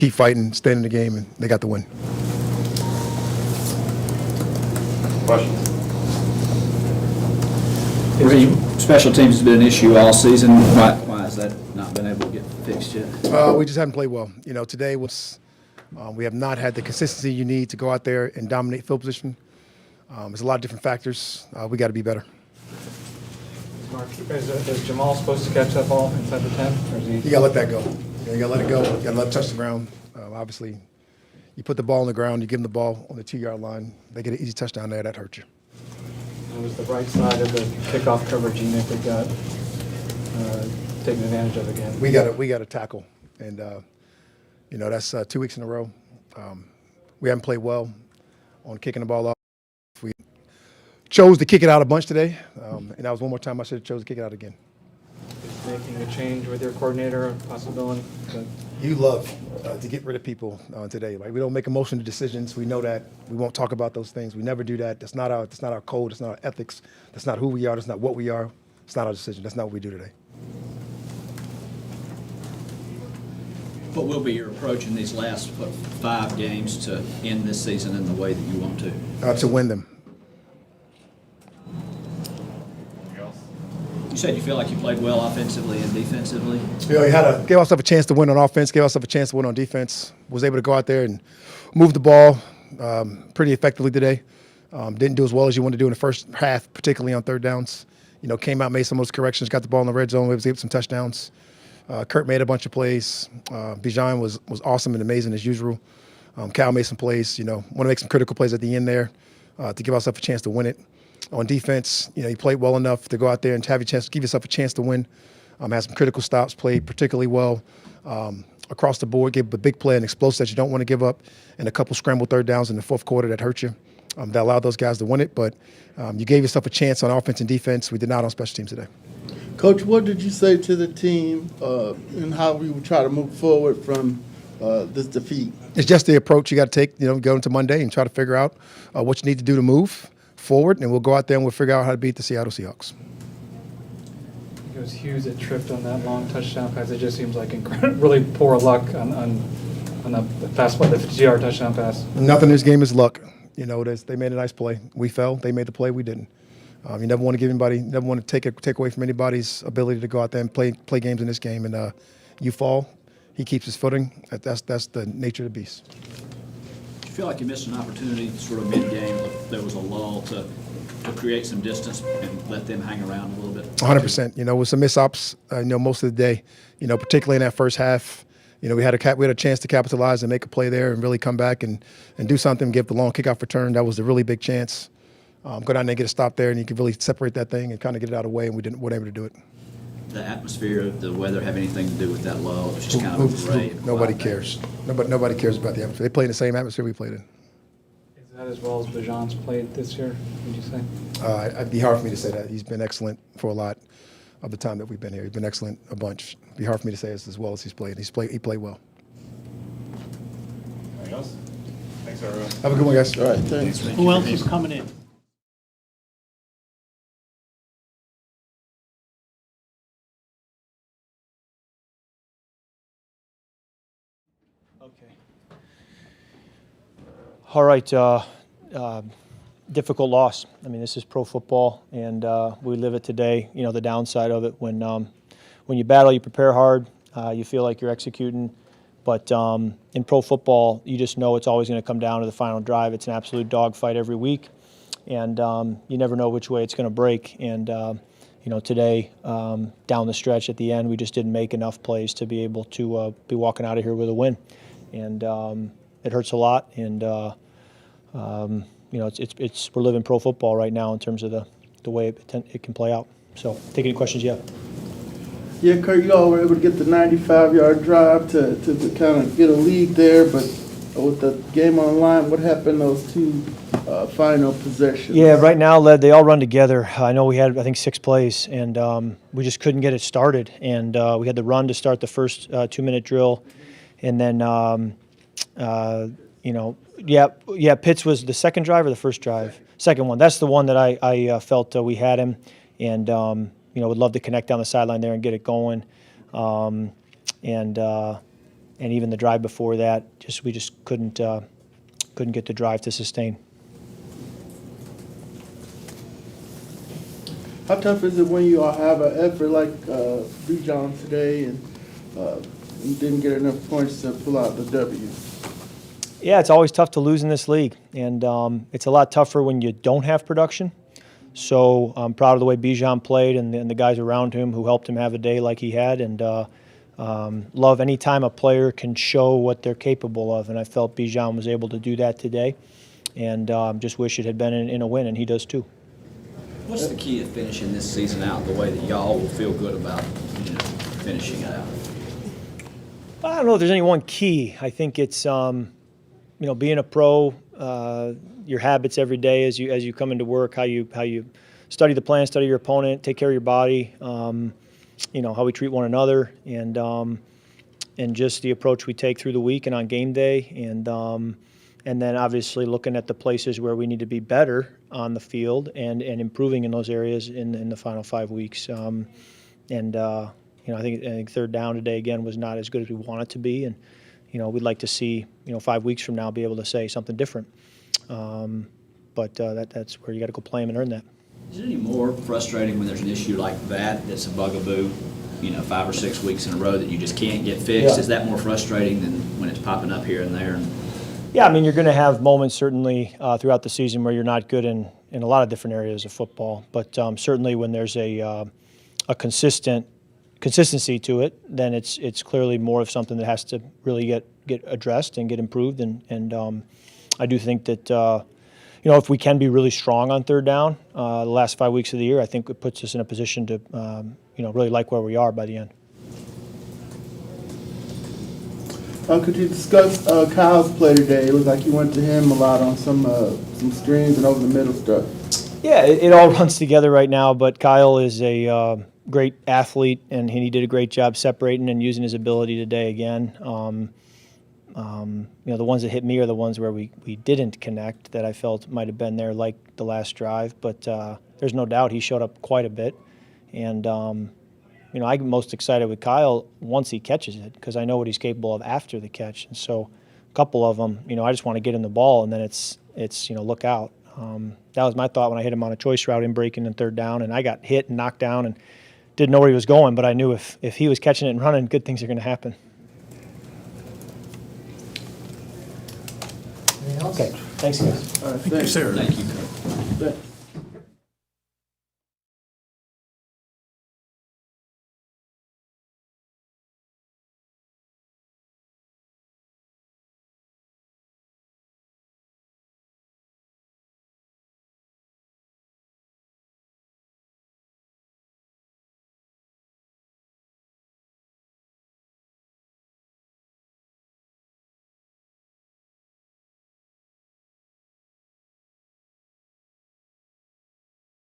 keep fighting, staying in the game, and they got the win. Questions? Raheem, special teams has been an issue all season. Why has that not been able to get fixed yet? We just haven't played well. Today was we have not had the consistency you need to go out there and dominate field position. There's a lot of different factors. We got to be better. Mark, is Jamal supposed to catch that ball inside the 10? Or is he? You got to let that go. You got to let it go. You got to let it touch the ground. Obviously, you put the ball on the ground, you give them the ball on the 2-yard line, they get an easy touchdown there, that hurts you. It was the right side of the kickoff coverage unit that got taken advantage of again. We got to tackle, and that's 2 weeks in a row. We haven't played well on kicking the ball off. We chose to kick it out a bunch today, and that was one more time I should have chose to kick it out again. Is making a change with your coordinator a possibility? You love to get rid of people today. Like, we don't make emotional decisions. We know that. We won't talk about those things. We never do that. That's not our code. That's not our ethics. That's not who we are. That's not what we are. It's not our decision. That's not what we do today. What will be your approach in these last 5 games to end this season in the way that you want to? To win them. You said you feel like you played well offensively and defensively. You gave ourselves a chance to win on offense, gave ourselves a chance to win on defense. Was able to go out there and move the ball pretty effectively today. Didn't do as well as you wanted to do in the first half, particularly on third downs. Came out, made some of those corrections, got the ball in the red zone, was able to get some touchdowns. Kirk made a bunch of plays. Bijan was awesome and amazing as usual. Cal made some plays. Want to make some critical plays at the end there to give ourselves a chance to win it. On defense, you played well enough to go out there and give yourself a chance to win. Had some critical stops, played particularly well across the board, gave a big play and explosive that you don't want to give up, and a couple scrambled third downs in the fourth quarter that hurt you. That allowed those guys to win it, but you gave yourself a chance on offense and defense. We did not on special teams today. Coach, what did you say to the team and how we would try to move forward from this defeat? It's just the approach you got to take, go into Monday and try to figure out what you need to do to move forward, and we'll go out there and we'll figure out how to beat the Seattle Seahawks. It was Hughes that tripped on that long touchdown pass. It just seems like really poor luck on the pass, the 50-yard touchdown pass. Nothing in this game is luck. They made a nice play. We fell. They made the play. We didn't. You never want to take away from anybody's ability to go out there and play games in this game. And you fall, he keeps his footing. That's the nature of the beast. Do you feel like you missed an opportunity sort of mid-game if there was a lull to create some distance and let them hang around a little bit? 100%. With some miss-ups, most of the day, particularly in that first half, we had a chance to capitalize and make a play there and really come back and do something, give the long kickoff return. That was a really big chance. Go down there and get a stop there, and you can really separate that thing and kind of get it out of the way, and we weren't able to do it. The atmosphere, the weather have anything to do with that lull? It was just kind of a parade. Nobody cares. Nobody cares about the atmosphere. They play in the same atmosphere we played in. Is that as well as Bijan's played this year, would you say? It'd be hard for me to say that. He's been excellent for a lot of the time that we've been here. He's been excellent a bunch. It'd be hard for me to say as well as he's played. He played well. Anything else? Thanks, everyone. Have a good one, guys. All right, thanks. Who else is coming in? Okay. All right. Difficult loss. I mean, this is pro football, and we live it today. The downside of it, when you battle, you prepare hard. You feel like you're executing. But in pro football, you just know it's always going to come down to the final drive. It's an absolute dogfight every week, and you never know which way it's going to break. And today, down the stretch at the end, we just didn't make enough plays to be able to be walking out of here with a win. And it hurts a lot. And we're living pro football right now in terms of the way it can play out. So, take any questions you have. Yeah, Kirk, you all were able to get the 95-yard drive to kind of get a lead there, but with the game on the line, what happened those two final possessions? Yeah, right now, they all run together. I know we had, I think, 6 plays, and we just couldn't get it started. And we had the run to start the first 2-minute drill, and then, Pitts was the second drive or the first drive? Second one. That's the one that I felt we had him, and would love to connect down the sideline there and get it going. even the drive before that, we just couldn't get the drive to sustain. How tough is it when you all have an effort like Bijan today and you didn't get enough points to pull out the W? Yeah, it's always tough to lose in this league, and it's a lot tougher when you don't have production. So I'm proud of the way Bijan played and the guys around him who helped him have a day like he had, and love any time a player can show what they're capable of, and I felt Bijan was able to do that today, and just wish it had been in a win, and he does too. What's the key to finishing this season out the way that y'all will feel good about, finishing it out? I don't know if there's any one key. I think it's being a pro, your habits every day as you come into work, how you study the plan, study your opponent, take care of your body, how we treat one another, and just the approach we take through the week and on game day, and then obviously looking at the places where we need to be better on the field and improving in those areas in the final 5 weeks. I think third down today again was not as good as we want it to be, and we'd like to see 5 weeks from now be able to say something different. But that's where you got to go play them and earn that. Is it any more frustrating when there's an issue like that's a bugaboo, 5 or 6 weeks in a row that you just can't get fixed? Yeah. Is that more frustrating than when it's popping up here and there? Yeah, I mean, you're going to have moments certainly throughout the season where you're not good in a lot of different areas of football. But certainly when there's a consistency to it, then it's clearly more of something that has to really get addressed and get improved. And I do think that if we can be really strong on third down the last 5 weeks of the year, I think it puts us in a position to really like where we are by the end. Could you discuss Kyle's play today? It was like you went to him a lot on some screens and over the middle stuff. Yeah, it all runs together right now, but Kyle is a great athlete, and he did a great job separating and using his ability today again. The ones that hit me are the ones where we didn't connect that I felt might have been there, like the last drive, but there's no doubt he showed up quite a bit. And I'm most excited with Kyle once he catches it, because I know what he's capable of after the catch. And so a couple of them, I just want to get him the ball, and then it's look out. That was my thought when I hit him on a choice route in breaking and third down, and I got hit and knocked down and didn't know where he was going, but I knew if he was catching it and running, good things are going to happen. Anything else? Okay, thanks guys. All right, Thank you, sir. Thank you. Thanks.